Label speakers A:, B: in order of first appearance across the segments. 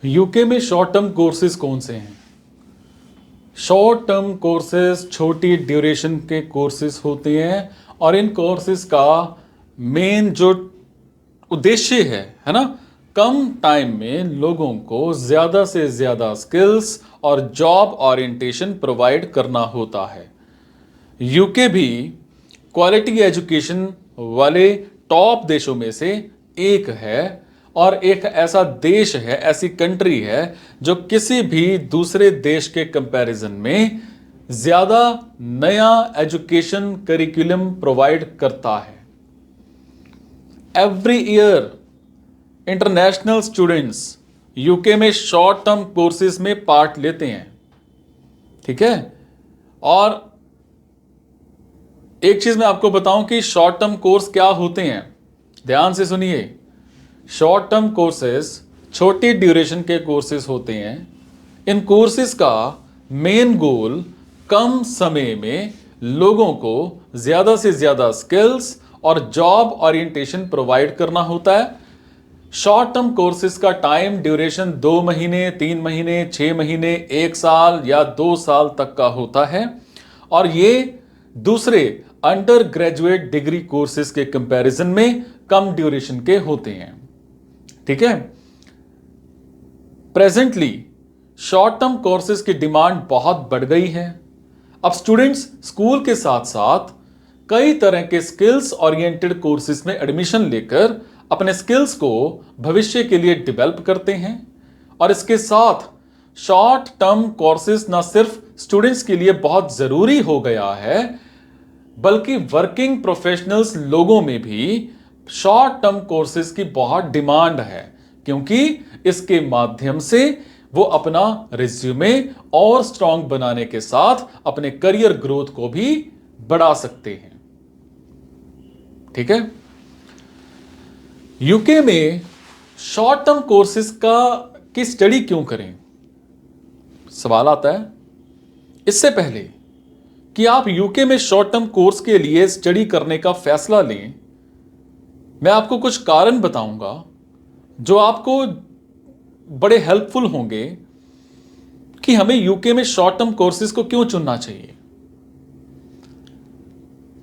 A: UK में short term courses कौन से हैं? शॉर्ट टर्म कोर्सेज छोटी ड्यूरेशन के कोर्सेज होते हैं और इन कोर्सेज का मेन जो उद्देश्य है ना, कम टाइम में लोगों को ज़्यादा से ज़्यादा स्किल्स और जॉब ओरिएंटेशन प्रोवाइड करना होता है। यूके भी क्वालिटी एजुकेशन वाले टॉप देशों में से एक है और एक ऐसा देश है, ऐसी कंट्री है जो किसी भी दूसरे देश के कंपैरिजन में ज़्यादा नया एजुकेशन करिकुलम प्रोवाइड करता है। Every year international students UK में शॉर्ट टर्म कोर्सेज में पार्ट लेते हैं, ठीक है। और एक चीज मैं आपको बताऊं कि शॉर्ट टर्म कोर्स क्या होते हैं, ध्यान से सुनिए। शॉर्ट टर्म कोर्सेज छोटी ड्यूरेशन के कोर्सेज होते हैं। इन कोर्सेज का मेन गोल कम समय में लोगों को ज्यादा से ज्यादा स्किल्स और जॉब ओरिएंटेशन प्रोवाइड करना होता है। शॉर्ट टर्म कोर्सेज का टाइम ड्यूरेशन 2 महीने, 3 महीने, 6 महीने, 1 साल या 2 साल तक का होता है और ये दूसरे अंडर ग्रेजुएट डिग्री कोर्सेज के कंपैरिजन में कम ड्यूरेशन के होते हैं, ठीक है। प्रेजेंटली शॉर्ट टर्म कोर्सेज की डिमांड बहुत बढ़ गई है। अब स्टूडेंट्स स्कूल के साथ साथ कई तरह के स्किल्स ओरिएंटेड कोर्सेज में एडमिशन लेकर अपने स्किल्स को भविष्य के लिए डेवलप करते हैं। और इसके साथ शॉर्ट टर्म कोर्सेज ना सिर्फ स्टूडेंट्स के लिए बहुत जरूरी हो गया है, बल्कि वर्किंग प्रोफेशनल्स लोगों में भी शॉर्ट टर्म कोर्सेज की बहुत डिमांड है, क्योंकि इसके माध्यम से वो अपना रिज्यूमे और स्ट्रांग बनाने के साथ अपने करियर ग्रोथ को भी बढ़ा सकते हैं, ठीक है। यूके में शॉर्ट टर्म कोर्सेज की स्टडी क्यों करें, सवाल आता है। इससे पहले कि आप यूके में शॉर्ट टर्म कोर्स के लिए स्टडी करने का फैसला लें, मैं आपको कुछ कारण बताऊंगा जो आपको बड़े हेल्पफुल होंगे कि हमें यूके में शॉर्ट टर्म कोर्सेज को क्यों चुनना चाहिए।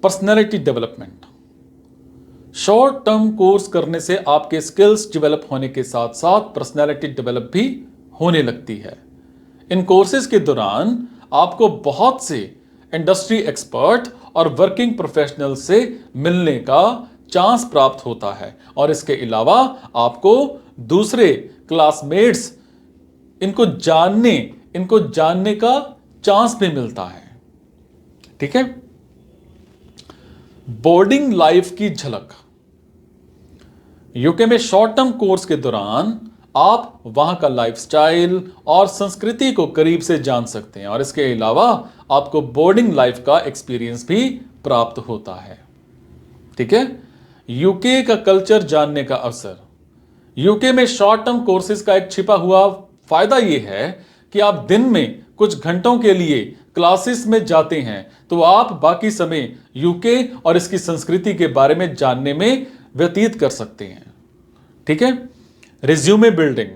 A: Personality development. Short term course करने से आपके स्किल्स डेवलप होने के साथ साथ पर्सनैलिटी डेवलप भी होने लगती है। इन कोर्सेज के दौरान आपको बहुत से इंडस्ट्री एक्सपर्ट और वर्किंग प्रोफेशनल से मिलने का चांस प्राप्त होता है और इसके अलावा आपको दूसरे क्लासमेट्स इनको जानने का चांस भी मिलता है, ठीक है। बोर्डिंग लाइफ की झलक। यूके में शॉर्ट टर्म कोर्स के दौरान आप वहां का लाइफस्टाइल और संस्कृति को करीब से जान सकते हैं और इसके अलावा आपको बोर्डिंग लाइफ का एक्सपीरियंस भी प्राप्त होता है, ठीक है। यूके का कल्चर जानने का अवसर। यूके में शॉर्ट टर्म कोर्सेज का एक छिपा हुआ फायदा यह है कि आप दिन में कुछ घंटों के लिए क्लासेस में जाते हैं तो आप बाकी समय यूके और इसकी संस्कृति के बारे में जानने में व्यतीत कर सकते हैं, ठीक है। Resume building.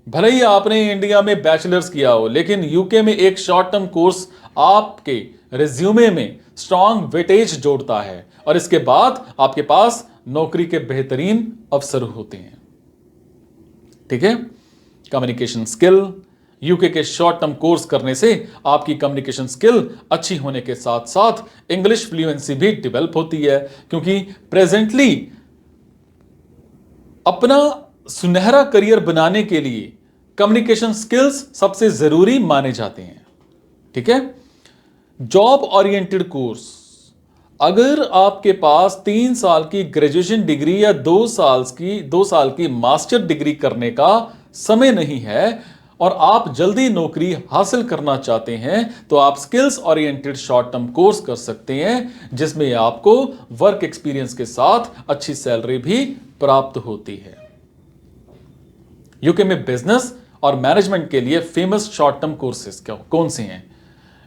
A: भले ही आपने इंडिया में बैचलर्स किया हो, लेकिन यूके में एक शॉर्ट टर्म कोर्स आपके रिज्यूमे में स्ट्रांग वेटेज जोड़ता है और इसके बाद आपके पास नौकरी के बेहतरीन अवसर होते हैं, ठीक है। Communication skill. यूके के शॉर्ट टर्म कोर्स करने से आपकी कम्युनिकेशन स्किल अच्छी होने के साथ साथ इंग्लिश फ्लुएंसी भी डेवलप होती है, क्योंकि प्रेजेंटली अपना सुनहरा करियर बनाने के लिए कम्युनिकेशन स्किल्स सबसे जरूरी माने जाते हैं, ठीक है। Job oriented course. अगर आपके पास 3 साल की ग्रेजुएशन डिग्री या 2 साल की मास्टर डिग्री करने का समय नहीं है और आप जल्दी नौकरी हासिल करना चाहते हैं तो आप skills oriented short term course कर सकते हैं, जिसमें आपको वर्क एक्सपीरियंस के साथ अच्छी सैलरी भी प्राप्त होती है। यूके में बिजनेस और मैनेजमेंट के लिए फेमस शॉर्ट टर्म कोर्सेज कौन से हैं?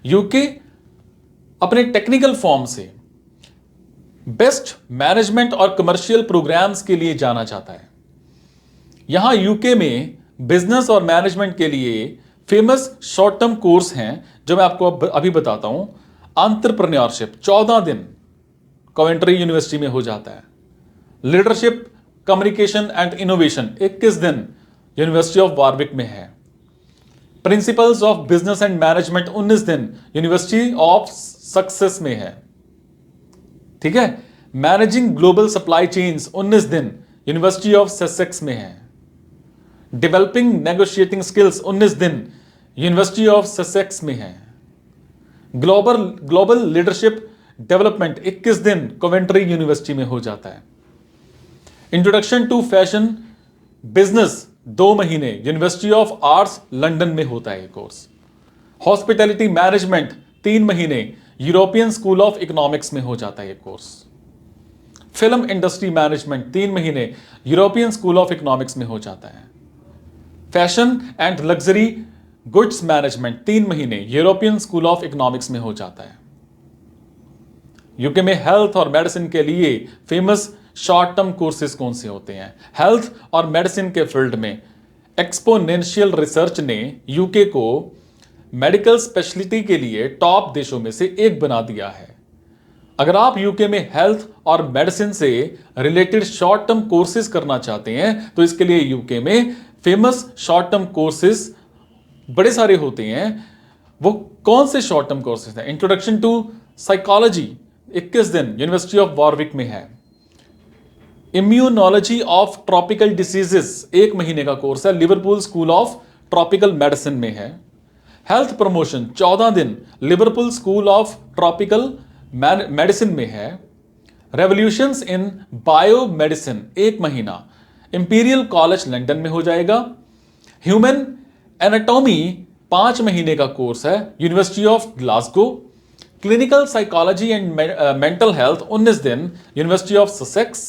A: यूके अपने टेक्निकल फॉर्म से बेस्ट मैनेजमेंट और कमर्शियल प्रोग्राम्स के लिए जाना जाता है। यहां यूके में बिजनेस और मैनेजमेंट के लिए फेमस शॉर्ट टर्म कोर्स हैं जो मैं आपको अभी बताता हूं। एंटरप्रेन्योरशिप 14 दिन कॉवेंट्री यूनिवर्सिटी में हो जाता है। लीडरशिप कम्युनिकेशन एंड इनोवेशन 21 दिन यूनिवर्सिटी ऑफ वारविक में है। Principles of business and management 19 दिन यूनिवर्सिटी ऑफ सक्सेस में है। ठीक है। मैनेजिंग ग्लोबल सप्लाई चेन्स 19 दिन यूनिवर्सिटी ऑफ ससेक्स में है। डेवलपिंग नेगोशिएटिंग स्किल्स 19 दिन यूनिवर्सिटी ऑफ ससेक्स में है। ग्लोबल लीडरशिप डेवलपमेंट 21 दिन कॉवेंट्री यूनिवर्सिटी में हो जाता है। इंट्रोडक्शन टू फैशन बिजनेस 2 महीने यूनिवर्सिटी ऑफ आर्ट्स लंदन में होता है कोर्स। हॉस्पिटैलिटी मैनेजमेंट 3 महीने यूरोपियन स्कूल ऑफ इकोनॉमिक्स में हो जाता है कोर्स। फिल्म इंडस्ट्री मैनेजमेंट 3 महीने यूरोपियन स्कूल ऑफ इकोनॉमिक्स में हो जाता है। Fashion and luxury goods management 3 महीने यूरोपियन स्कूल ऑफ इकोनॉमिक्स में हो जाता है। यूके में हेल्थ और मेडिसिन के लिए फेमस शॉर्ट टर्म कोर्सेज कौन से होते हैं? हेल्थ और मेडिसिन के फील्ड में एक्सपोनेंशियल रिसर्च ने यूके को मेडिकल स्पेशलिटी के लिए टॉप देशों में से एक बना दिया है। अगर आप यूके में हेल्थ और मेडिसिन से रिलेटेड शॉर्ट टर्म कोर्सेज करना चाहते हैं तो इसके लिए यूके में फेमस शॉर्ट टर्म कोर्सेज बड़े सारे होते हैं। वो कौन से शॉर्ट टर्म कोर्सेज हैं? इंट्रोडक्शन टू साइकोलॉजी 21 दिन यूनिवर्सिटी ऑफ वॉरविक में है। इम्यूनोलॉजी ऑफ ट्रॉपिकल डिसीजेस 1 महीने का कोर्स है, Liverpool School of Tropical Medicine में है। हेल्थ प्रमोशन 14 दिन Liverpool School of Tropical Medicine में है। रेवोल्यूशंस इन बायो मेडिसिन 1 महीना इंपीरियल कॉलेज लंदन में हो जाएगा। ह्यूमन एनाटॉमी 5 महीने का कोर्स है, University of Glasgow. Clinical psychology and mental health 19 दिन University of Sussex.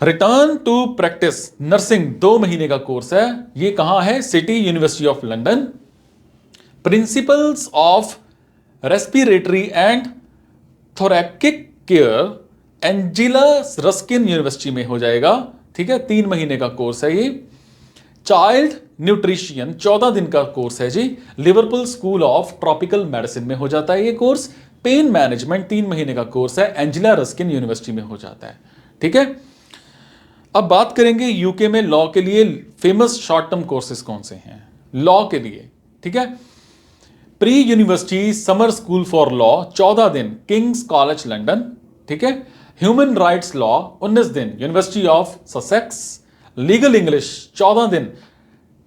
A: Return to practice nursing 2 महीने का कोर्स है, ये कहां है? City University of London. Principles of respiratory and thoracic care Anglia Ruskin University में हो जाएगा। ठीक है, 3 महीने का कोर्स है ये। चाइल्ड न्यूट्रिशन 14 दिन का कोर्स है जी, Liverpool School of Tropical Medicine में हो जाता है ये कोर्स। पेन मैनेजमेंट 3 महीने का कोर्स है, एंजिला रस्किन यूनिवर्सिटी में हो जाता है। ठीक है, अब बात करेंगे यूके में लॉ के लिए फेमस शॉर्ट टर्म कोर्सेज कौन से हैं लॉ के लिए। ठीक है, pre university summer school for law 14 दिन किंग्स कॉलेज लंदन। ठीक है, ह्यूमन राइट्स लॉ 19 दिन University of Sussex. Legal English 14 दिन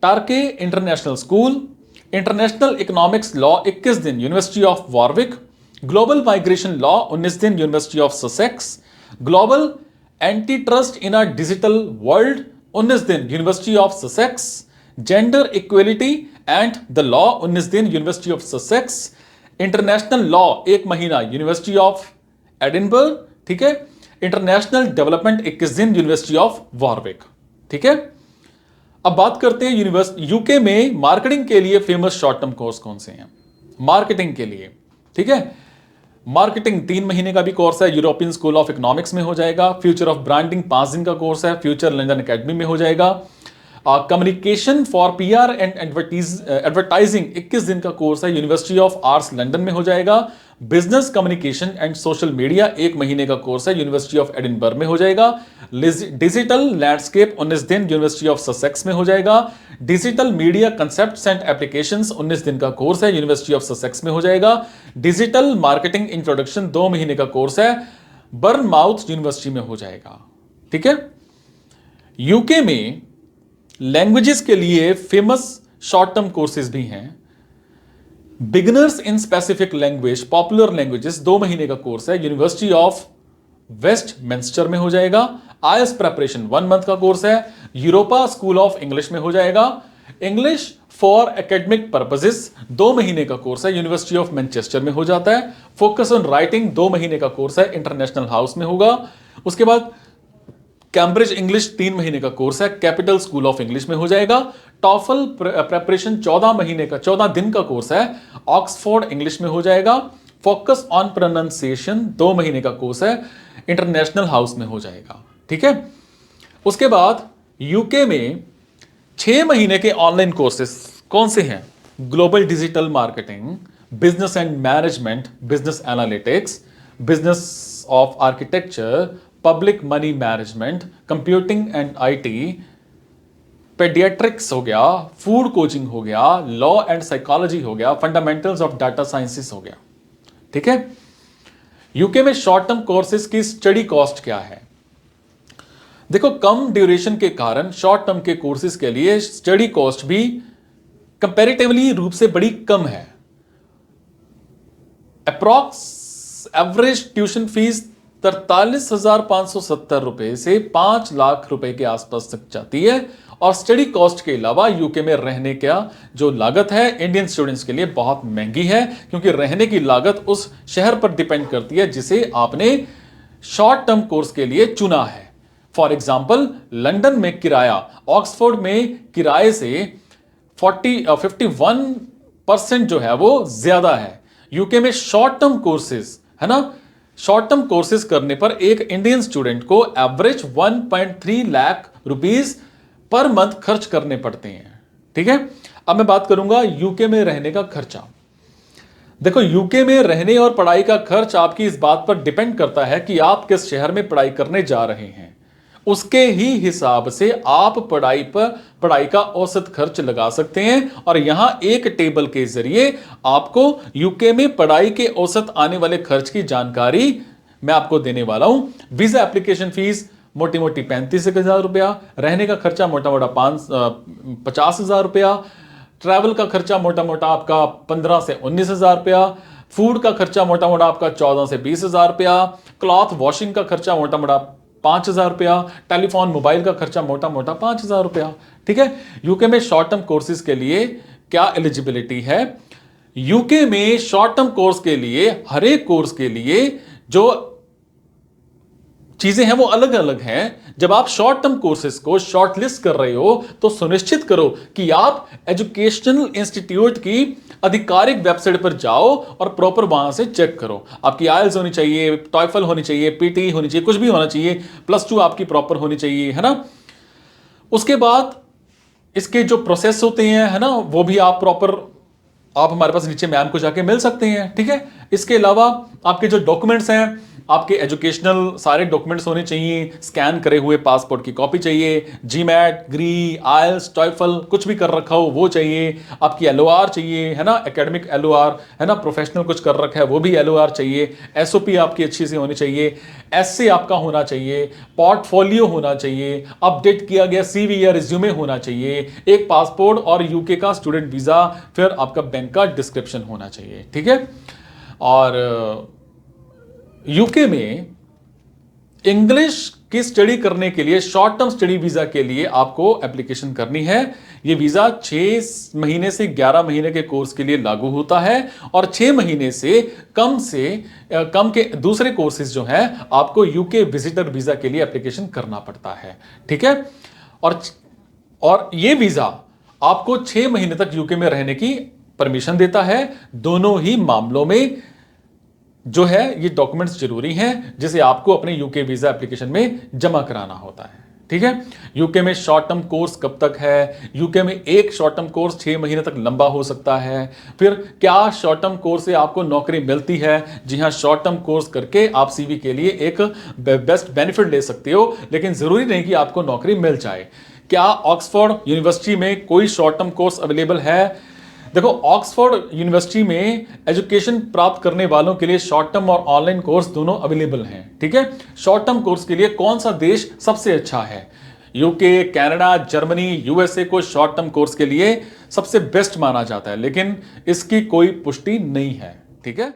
A: Torquay International School. International economics law 21 दिन University of Warwick. Global migration law 19 दिन University of Sussex. Global antitrust in a digital world 19 दिन University of Sussex. Gender equality and the law 19 दिन University of Sussex. International law 1 महीना university of Edinburgh. ठीक है, international development 21 दिन University of Warwick. ठीक है, अब बात करते हैं यूके में मार्केटिंग के लिए फेमस शॉर्ट टर्म कोर्स कौन से हैं? मार्केटिंग के लिए, ठीक है, मार्केटिंग 3 महीने का भी कोर्स है, यूरोपियन स्कूल ऑफ इकोनॉमिक्स में हो जाएगा। फ्यूचर ऑफ ब्रांडिंग 5 दिन का कोर्स है, फ्यूचर लंदन एकेडमी में हो जाएगा। Communication for PR and advertising 21 दिन का कोर्स है, यूनिवर्सिटी ऑफ आर्ट्स लंदन में हो जाएगा। Business communication and social media 1 महीने का कोर्स है, यूनिवर्सिटी ऑफ एडिनबर्ग में हो जाएगा। डिजिटल लैंडस्केप 19 दिन यूनिवर्सिटी ऑफ ससेक्स में हो जाएगा। Digital media concepts and applications 19 दिन का कोर्स है, यूनिवर्सिटी ऑफ ससेक्स में हो जाएगा। डिजिटल मार्केटिंग इंट्रोडक्शन 2 महीने का कोर्स है, बर्नमाउथ यूनिवर्सिटी में हो जाएगा। ठीक है, यूके में लैंग्वेजेस के लिए फेमस शॉर्ट टर्म कोर्सेज भी हैं। Beginners in specific language popular languages 2 महीने का कोर्स है, यूनिवर्सिटी ऑफ वेस्टमिंस्टर में हो जाएगा। आईएलटीएस प्रिपरेशन 1 मंथ का कोर्स है, यूरोपा स्कूल ऑफ इंग्लिश में हो जाएगा। इंग्लिश फॉर एकेडमिक पर्पसेस 2 महीने का कोर्स है, यूनिवर्सिटी ऑफ मैनचेस्टर में हो जाता है। फोकस ऑन राइटिंग 2 महीने का कोर्स है, इंटरनेशनल हाउस में होगा। उसके बाद कैम्ब्रिज इंग्लिश 3 महीने का कोर्स है, कैपिटल स्कूल ऑफ इंग्लिश में हो जाएगा। टॉफल प्रिपरेशन 14 दिन का कोर्स है, ऑक्सफोर्ड इंग्लिश में हो जाएगा। फोकस ऑन प्रोनाउंसिएशन 2 महीने का कोर्स है, इंटरनेशनल हाउस में हो जाएगा। ठीक है, उसके बाद यूके में 6 महीने के ऑनलाइन कोर्सेस कौन से हैं? Global digital marketing, business and management, business analytics, business of architecture, public money management, computing and IT, paediatrics हो गया, फूड कोचिंग हो गया, लॉ एंड साइकोलॉजी हो गया, फंडामेंटल्स ऑफ डाटा साइंसेस हो गया। ठीक है। यूके में शॉर्ट टर्म कोर्सेज की स्टडी कॉस्ट क्या है? देखो, कम ड्यूरेशन के कारण शॉर्ट टर्म के कोर्सेज के लिए स्टडी कॉस्ट भी कंपैरेटिवली रूप से बड़ी कम है। अप्रॉक्स एवरेज ट्यूशन फीस 43,570 रुपए से 5 लाख रुपए के आसपास तक जाती है। और स्टडी कॉस्ट के अलावा यूके में रहने का जो लागत है इंडियन स्टूडेंट्स के लिए बहुत महंगी है, क्योंकि रहने की लागत उस शहर पर डिपेंड करती है जिसे आपने शॉर्ट टर्म कोर्स के लिए चुना है। फॉर एग्जाम्पल, लंदन में किराया ऑक्सफोर्ड में किराए से 51% जो है वो ज्यादा है। यूके में शॉर्ट टर्म कोर्सेज है ना, शॉर्ट टर्म कोर्सेज करने पर एक इंडियन स्टूडेंट को average 1.3 lakh rupees per month खर्च करने पड़ते हैं। ठीक है। अब मैं बात करूंगा यूके में रहने का खर्चा। देखो, यूके में रहने और पढ़ाई का खर्च आपकी इस बात पर डिपेंड करता है कि आप किस शहर में पढ़ाई करने जा रहे हैं। उसके ही हिसाब से आप पढ़ाई का औसत खर्च लगा सकते हैं। और यहां एक टेबल के जरिए आपको यूके में पढ़ाई के औसत आने वाले खर्च की जानकारी मैं आपको देने वाला हूं। वीजा एप्लीकेशन फीस मोटी मोटी 35,000 रुपया, रहने का खर्चा मोटा मोटा 50,000 रुपया, ट्रैवल का खर्चा मोटा मोटा आपका 15 से 19,000 रुपया, फूड का खर्चा मोटा मोटा आपका 14 से 20,000 रुपया, क्लॉथ वॉशिंग का खर्चा मोटा मोटा 5,000 रुपया, टेलीफोन मोबाइल का खर्चा मोटा मोटा 5,000 रुपया। ठीक है। यूके में शॉर्ट टर्म कोर्सेज के लिए क्या एलिजिबिलिटी है? यूके में शॉर्ट टर्म कोर्स के लिए हर एक कोर्स के लिए जो चीजें हैं वो अलग अलग हैं। जब आप शॉर्ट टर्म कोर्सेज को शॉर्टलिस्ट कर रहे हो तो सुनिश्चित करो कि आप एजुकेशनल इंस्टीट्यूट की आधिकारिक वेबसाइट पर जाओ और प्रॉपर वहां से चेक करो। आपकी आइल्स होनी चाहिए, टॉयफल होनी चाहिए, पीटी होनी चाहिए, कुछ भी होना चाहिए, +2 आपकी प्रॉपर होनी चाहिए, है ना। उसके बाद इसके जो प्रोसेस होते हैं, है ना, वो भी आप प्रॉपर आप हमारे पास नीचे मैम को जाके मिल सकते हैं। ठीक है। इसके अलावा आपके जो डॉक्यूमेंट्स हैं, आपके एजुकेशनल सारे डॉक्यूमेंट्स होने चाहिए, स्कैन करे हुए पासपोर्ट की कॉपी चाहिए, जीमैट, ग्री, आइल्स, टॉयफल कुछ भी कर रखा हो वो चाहिए, आपकी LOR चाहिए, है ना, एकेडमिक LOR, है ना, प्रोफेशनल कुछ कर रखा है वो भी LOR चाहिए, SOP आपकी अच्छी सी होनी चाहिए, एस्से आपका होना चाहिए, पोर्टफोलियो होना चाहिए, अपडेट किया गया CV या रिज्यूमे होना चाहिए, एक पासपोर्ट और यूके का स्टूडेंट वीजा, फिर आपका बैंक का डिस्क्रिप्शन होना चाहिए। ठीक है। और यूके में इंग्लिश की स्टडी करने के लिए शॉर्ट टर्म स्टडी वीजा के लिए आपको एप्लीकेशन करनी है। यह वीजा 6 महीने से 11 महीने के कोर्स के लिए लागू होता है और 6 महीने से कम के दूसरे कोर्सेज जो हैं आपको यूके विजिटर वीजा के लिए एप्लीकेशन करना पड़ता है। ठीक है। और यह वीजा आपको 6 महीने तक यूके में रहने की परमिशन देता है। दोनों ही मामलों में जो है ये डॉक्यूमेंट्स जरूरी हैं जिसे आपको अपने यूके वीजा एप्लीकेशन में जमा कराना होता है। ठीक है। यूके में शॉर्ट टर्म कोर्स कब तक है? यूके में एक शॉर्ट टर्म कोर्स 6 महीने तक लंबा हो सकता है। फिर क्या शॉर्ट टर्म कोर्स से आपको नौकरी मिलती है? जी हां, शॉर्ट टर्म कोर्स करके आप CV के लिए एक बेस्ट बेनिफिट ले सकते हो, लेकिन जरूरी नहीं कि आपको नौकरी मिल जाए। क्या ऑक्सफोर्ड यूनिवर्सिटी में कोई शॉर्ट टर्म कोर्स अवेलेबल है? देखो, ऑक्सफोर्ड यूनिवर्सिटी में एजुकेशन प्राप्त करने वालों के लिए शॉर्ट टर्म और ऑनलाइन कोर्स दोनों अवेलेबल हैं। ठीक है। शॉर्ट टर्म कोर्स के लिए कौन सा देश सबसे अच्छा है? यूके, कनाडा, जर्मनी, USA को शॉर्ट टर्म कोर्स के लिए सबसे बेस्ट माना जाता है, लेकिन इसकी कोई पुष्टि नहीं है। ठीक है।